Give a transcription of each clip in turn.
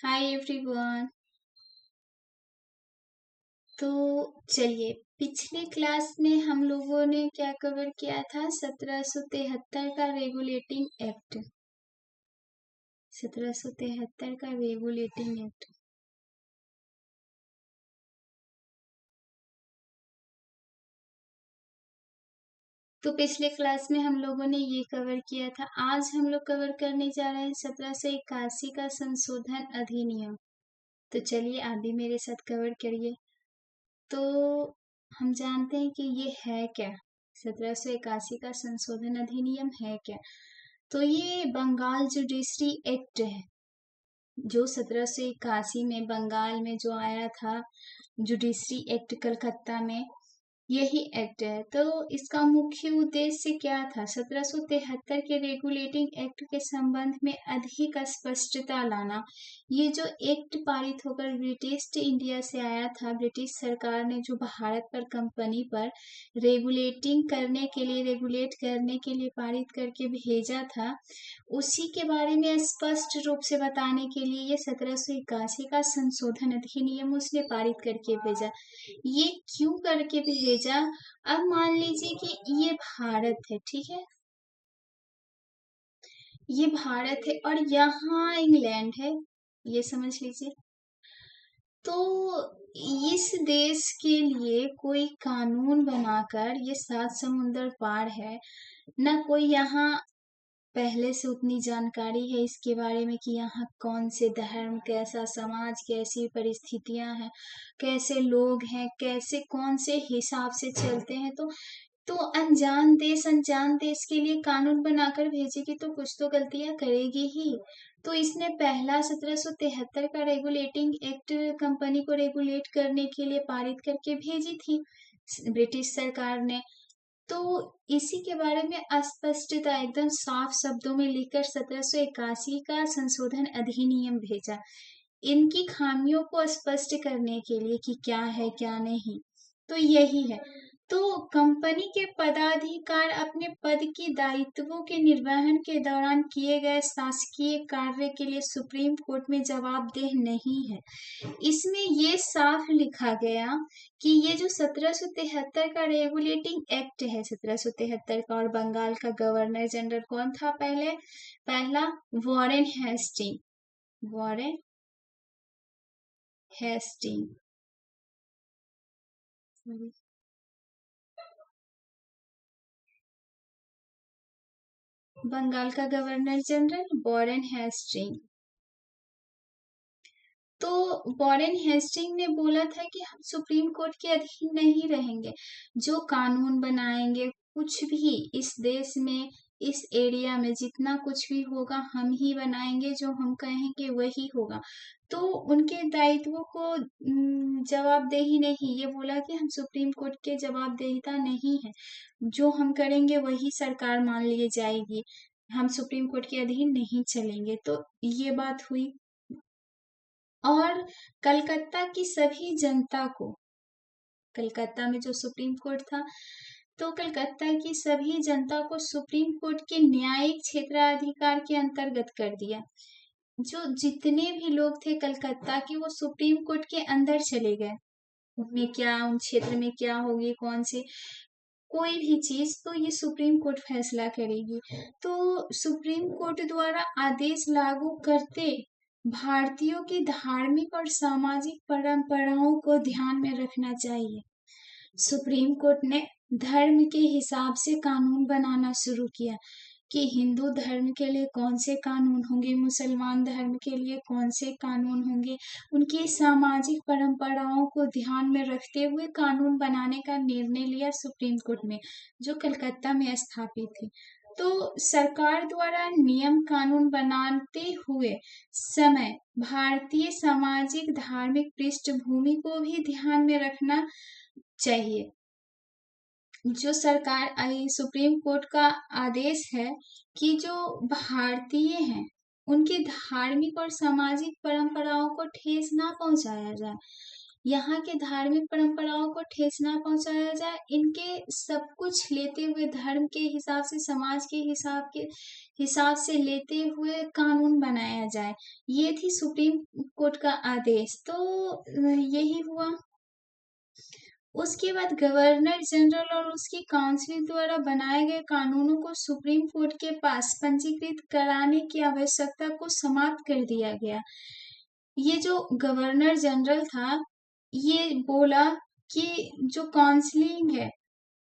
Hi everyone. तो चलिए, पिछले क्लास में हम लोगों ने क्या कवर किया था? 1773 का रेगुलेटिंग एक्ट। 1773 का रेगुलेटिंग एक्ट। तो पिछले क्लास में हम लोगों ने ये कवर किया था। आज हम लोग कवर करने जा रहे हैं 1781 का संशोधन अधिनियम। तो चलिए आप भी मेरे साथ कवर करिए। तो हम जानते हैं कि ये है क्या। 1781 का संशोधन अधिनियम है क्या? तो ये बंगाल जुडिशरी एक्ट है, जो 1781 में बंगाल में जो आया था। जुडिशरी एक्ट कलकत्ता में यही एक्ट है। तो इसका मुख्य उद्देश्य क्या था? 1773 के रेगुलेटिंग एक्ट के संबंध में अधिक स्पष्टता लाना। ये जो एक्ट पारित होकर ब्रिटिश इंडिया से आया था, ब्रिटिश सरकार ने जो भारत पर कंपनी पर रेगुलेट करने के लिए पारित करके भेजा था, उसी के बारे में स्पष्ट रूप से बताने के लिए ये 1781 का संशोधन अधिनियम उसने पारित करके भेजा। ये क्यों करके भेजा? अब मान लीजिए कि ये भारत है, ठीक है, ये भारत है और यहाँ इंग्लैंड है, ये समझ लीजिए। तो इस देश के लिए कोई कानून बनाकर, ये 7 समुंदर पार है ना, कोई यहाँ पहले से उतनी जानकारी है इसके बारे में कि यहाँ कौन से धर्म, कैसा समाज, कैसी परिस्थितियां हैं, कैसे लोग हैं, कैसे कौन से हिसाब से चलते हैं। तो अनजान देश के लिए कानून बनाकर भेजेगी तो कुछ तो गलतियां करेगी ही। तो इसने पहला 1773 का रेगुलेटिंग एक्ट कंपनी को रेगुलेट करने के लिए पारित करके भेजी थी ब्रिटिश सरकार ने। तो इसी के बारे में अस्पष्टता एकदम साफ शब्दों में लिखकर 1781 का संशोधन अधिनियम भेजा, इनकी खामियों को स्पष्ट करने के लिए कि क्या है क्या नहीं। तो यही है। तो कंपनी के पदाधिकार अपने पद के दायित्वों के निर्वहन के दौरान किए गए शासकीय कार्य के लिए सुप्रीम कोर्ट में जवाबदेह नहीं है। इसमें ये साफ लिखा गया कि ये जो 1773 का रेगुलेटिंग एक्ट है, 1773 का, और बंगाल का गवर्नर जनरल कौन था पहले? पहला Warren Hastings. Warren Hastings Bengal का गवर्नर जनरल वॉरेन हेस्टिंग। तो वॉरेन हेस्टिंग ने बोला था कि हम सुप्रीम कोर्ट के अधीन नहीं रहेंगे, जो कानून बनाएंगे, कुछ भी इस देश में, इस एरिया में जितना कुछ भी होगा हम ही बनाएंगे, जो हम कहेंगे वही होगा। तो उनके दायित्वों को जवाबदेही नहीं, ये बोला कि हम सुप्रीम कोर्ट के जवाबदेहिता नहीं है, जो हम करेंगे वही सरकार मान ली जाएगी, हम सुप्रीम कोर्ट के अधीन नहीं चलेंगे। तो ये बात हुई। और कलकत्ता की सभी जनता को, कलकत्ता में जो सुप्रीम कोर्ट था, तो कलकत्ता की सभी जनता को सुप्रीम कोर्ट के न्यायिक क्षेत्राधिकार के अंतर्गत कर दिया। जो जितने भी लोग थे कलकत्ता के, वो सुप्रीम कोर्ट के अंदर चले गए। उनमें क्या, उन क्षेत्र में क्या होगी, कौन से कोई भी चीज, तो ये सुप्रीम कोर्ट फैसला करेगी। तो सुप्रीम कोर्ट द्वारा आदेश लागू करते भारतीयों की धार्मिक और सामाजिक परंपराओं को ध्यान में रखना चाहिए। सुप्रीम कोर्ट ने धर्म के हिसाब से कानून बनाना शुरू किया कि हिंदू धर्म के लिए कौन से कानून होंगे, मुसलमान धर्म के लिए कौन से कानून होंगे। उनकी सामाजिक परंपराओं को ध्यान में रखते हुए कानून बनाने का निर्णय लिया सुप्रीम कोर्ट में, जो कलकत्ता में स्थापित थी। तो सरकार द्वारा नियम कानून बनाते हुए समय भारतीय सामाजिक धार्मिक पृष्ठभूमि को भी ध्यान में रखना चाहिए। जो सरकार सुप्रीम कोर्ट का आदेश है कि जो भारतीय हैं उनके धार्मिक और सामाजिक परंपराओं को ठेस ना पहुंचाया जाए, यहाँ के धार्मिक परंपराओं को ठेस ना पहुंचाया जाए, इनके सब कुछ लेते हुए धर्म के हिसाब से, समाज के हिसाब से लेते हुए कानून बनाया जाए। ये थी सुप्रीम कोर्ट का आदेश। तो यही हुआ। उसके बाद गवर्नर जनरल और उसकी काउंसिल द्वारा बनाए गए कानूनों को सुप्रीम कोर्ट के पास पंजीकृत कराने की आवश्यकता को समाप्त कर दिया गया। ये जो गवर्नर जनरल था, ये बोला कि जो काउंसलिंग है,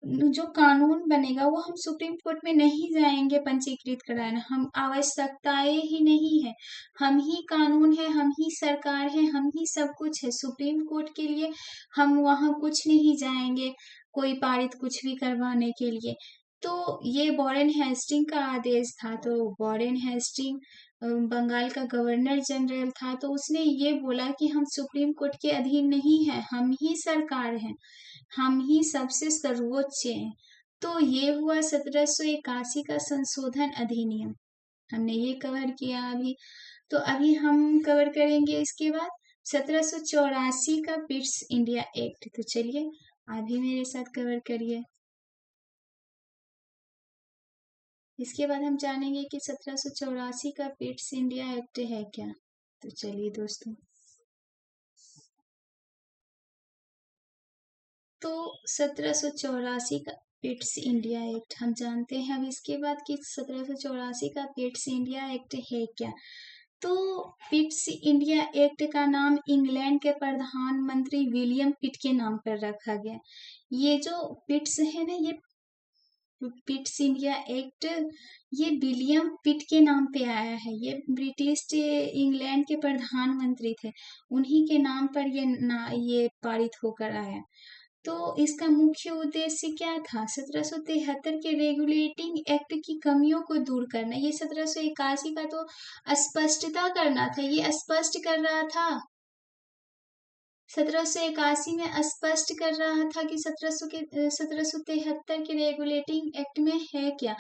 जो कानून बनेगा वो हम सुप्रीम कोर्ट में नहीं जाएंगे पंजीकृत कराने, हम आवश्यकताएं ही नहीं है, हम ही कानून है, हम ही सरकार है, हम ही सब कुछ है। सुप्रीम कोर्ट के लिए हम वहां कुछ नहीं जाएंगे, कोई पारित कुछ भी करवाने के लिए। तो ये वॉरेन हेस्टिंग का आदेश था। तो वॉरेन हेस्टिंग बंगाल का गवर्नर जनरल था, तो उसने ये बोला कि हम सुप्रीम कोर्ट के अधीन नहीं है, हम ही सरकार हैं, हम ही सबसे सर्वोच्च हैं। तो ये हुआ 1781 का संशोधन अधिनियम। हमने ये कवर किया अभी। तो अभी हम कवर करेंगे इसके बाद 1784 का पिट्स इंडिया एक्ट। तो चलिए अभी मेरे साथ कवर करिए। इसके बाद हम जानेंगे कि 1784 का पिट्स इंडिया एक्ट है क्या। तो चलिए दोस्तों, तो 1784 का पिट्स इंडिया एक्ट हम जानते हैं। अब इसके बाद कि 1784 का पिट्स इंडिया एक्ट है क्या। तो पिट्स इंडिया एक्ट का नाम इंग्लैंड के प्रधानमंत्री विलियम पिट के नाम पर रखा गया। ये जो पिट्स है ना, ये पिट्स इंडिया एक्ट, ये विलियम पिट के नाम पे आया है। ये ब्रिटिश इंग्लैंड के प्रधानमंत्री थे, उन्हीं के नाम पर ये पारित होकर आया। तो इसका मुख्य उद्देश्य क्या था? 1773 के रेगुलेटिंग एक्ट की कमियों को दूर करना। ये 1781 का तो स्पष्टता करना था, ये स्पष्ट कर रहा था। 1781 में स्पष्ट कर रहा था कि 1773 के रेगुलेटिंग एक्ट में है क्या।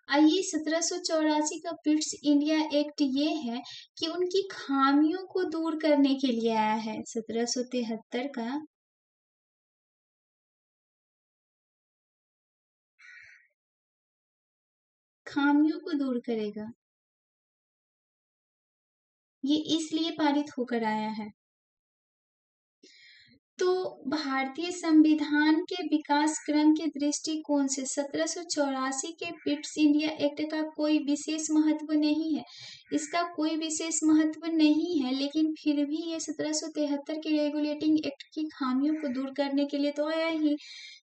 आइए 1784 का पिट्स इंडिया एक्ट ये है कि उनकी खामियों को दूर करने के लिए आया है। 1773 का खामियों को दूर करेगा, ये इसलिए पारित होकर आया है। तो भारतीय संविधान के विकास क्रम के दृष्टिकोण से 1784 के पिट्स इंडिया एक्ट का कोई विशेष महत्व नहीं है, इसका कोई विशेष महत्व नहीं है, लेकिन फिर भी ये 1773 के रेगुलेटिंग एक्ट की खामियों को दूर करने के लिए तो आया ही।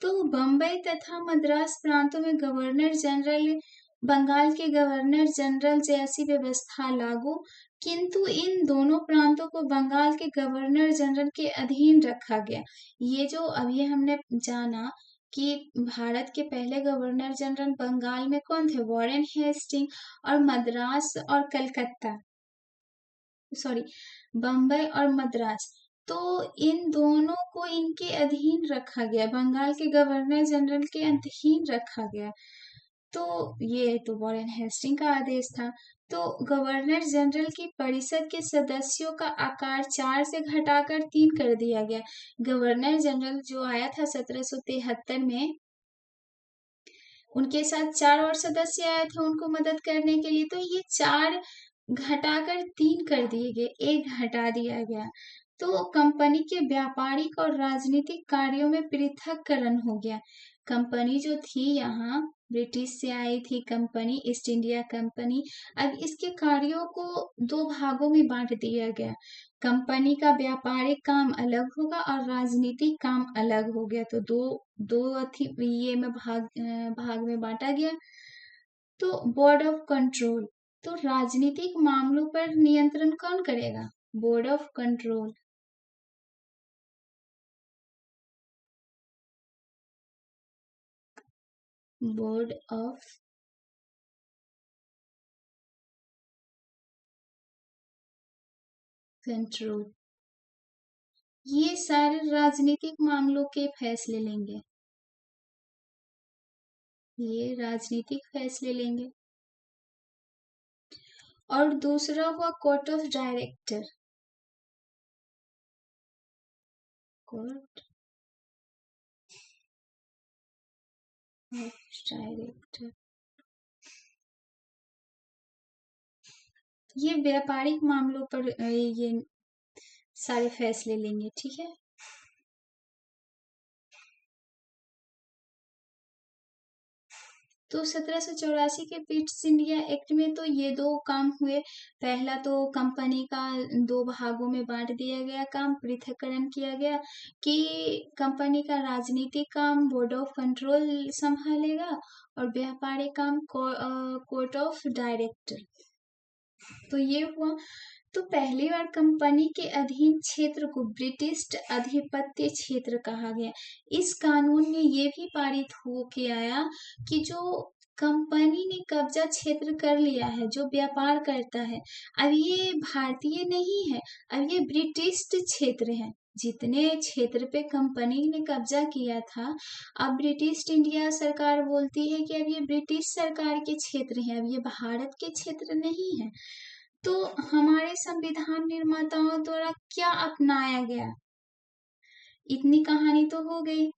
तो बम्बई तथा मद्रास प्रांतों में गवर्नर जनरल, बंगाल के गवर्नर जनरल जैसी व्यवस्था लागू, किंतु इन दोनों प्रांतों को बंगाल के गवर्नर जनरल के अधीन रखा गया। ये जो अभी हमने जाना कि भारत के पहले गवर्नर जनरल बंगाल में कौन थे? Warren Hastings. और मद्रास और कलकत्ता, सॉरी, बम्बई और मद्रास, तो इन दोनों को इनके अधीन रखा गया, बंगाल के गवर्नर जनरल के अधीन रखा गया। तो ये तो वॉरेन हेस्टिंग का आदेश था। तो गवर्नर जनरल की परिषद के सदस्यों का आकार 4 से घटाकर 3 कर दिया गया। गवर्नर जनरल जो आया था 1773 में, उनके साथ 4 और सदस्य आए थे उनको मदद करने के लिए। तो ये 4 घटाकर 3 कर दिए गए, एक हटा दिया गया। तो कंपनी के व्यापारिक और राजनीतिक कार्यों में पृथक्करण हो गया। कंपनी जो थी यहाँ ब्रिटिश से आई थी कंपनी, ईस्ट इंडिया कंपनी, अब इसके कार्यों को 2 भागों में बांट दिया गया। कंपनी का व्यापारिक काम अलग होगा और राजनीतिक काम अलग हो गया। तो दो दो ये में भाग में बांटा गया। तो बोर्ड ऑफ कंट्रोल, तो राजनीतिक मामलों पर नियंत्रण कौन करेगा? Board of control. Board of control, ये सारे राजनीतिक मामलों के फैसले लेंगे, ये राजनीतिक फैसले लेंगे। और दूसरा हुआ court of director. Court of director, ये व्यापारिक मामलों पर ये सारे फैसले लेंगे, ठीक है। तो 1784 के पिट्स इंडिया एक्ट में तो ये दो काम हुए। पहला तो कंपनी का दो भागों में बांट दिया गया, काम पृथक्करण किया गया कि कंपनी का राजनीतिक काम बोर्ड ऑफ कंट्रोल संभालेगा और व्यापारिक काम कोर्ट ऑफ डायरेक्टर। तो ये हुआ। तो पहली बार कंपनी के अधीन क्षेत्र को ब्रिटिश आधिपत्य क्षेत्र कहा गया। इस कानून में ये भी पारित हो के आया कि जो कंपनी ने कब्जा क्षेत्र कर लिया है, जो व्यापार करता है, अब ये भारतीय नहीं है, अब ये ब्रिटिश क्षेत्र है। जितने क्षेत्र पे कंपनी ने कब्जा किया था, अब ब्रिटिश इंडिया सरकार बोलती है कि अब ये ब्रिटिश सरकार के क्षेत्र है, अब ये भारत के क्षेत्र नहीं है। तो हमारे संविधान निर्माताओं द्वारा क्या अपनाया गया, इतनी कहानी तो हो गई।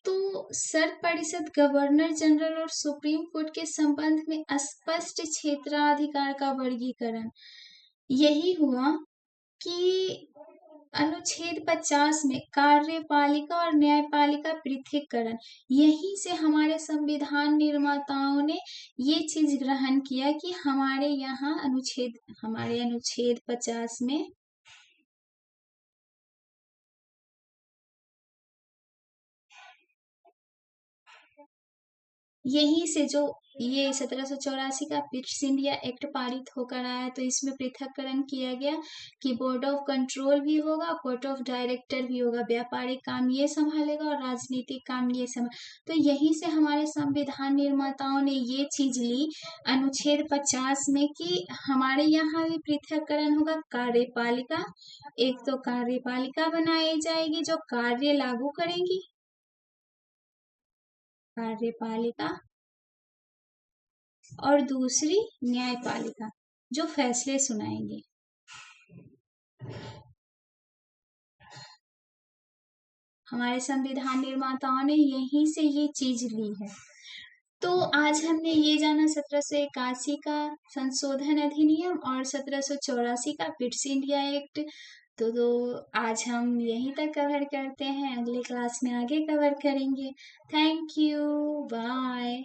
तो सर्व परिषद गवर्नर जनरल और सुप्रीम कोर्ट के संबंध में स्पष्ट क्षेत्राधिकार का वर्गीकरण यही हुआ कि अनुच्छेद 50 में कार्यपालिका और न्यायपालिका पृथक्करण, यहीं से हमारे संविधान निर्माताओं ने ये चीज ग्रहण किया कि हमारे यहाँ अनुच्छेद 50 में यहीं से जो ये 1784 का पिट्स इंडिया एक्ट पारित होकर आया, तो इसमें पृथक्करण किया गया कि बोर्ड ऑफ कंट्रोल भी होगा, कोर्ट ऑफ डायरेक्टर भी होगा, व्यापारिक काम ये संभालेगा और राजनीतिक काम ये संभाल। तो यहीं से हमारे संविधान निर्माताओं ने ये चीज ली अनुच्छेद 50 में कि हमारे यहाँ भी पृथक्करण होगा। कार्यपालिका, एक तो कार्यपालिका बनाई जाएगी जो कार्य लागू करेंगी, कार्यपालिका, और दूसरी न्यायपालिका जो फैसले सुनाएंगे। हमारे संविधान निर्माताओं ने यहीं से ये चीज ली है। तो आज हमने ये जाना 1781 का संशोधन अधिनियम और 1784 का पिट्स इंडिया एक्ट। तो आज हम यहीं तक कवर करते हैं, अगले क्लास में आगे कवर करेंगे। Thank you, bye.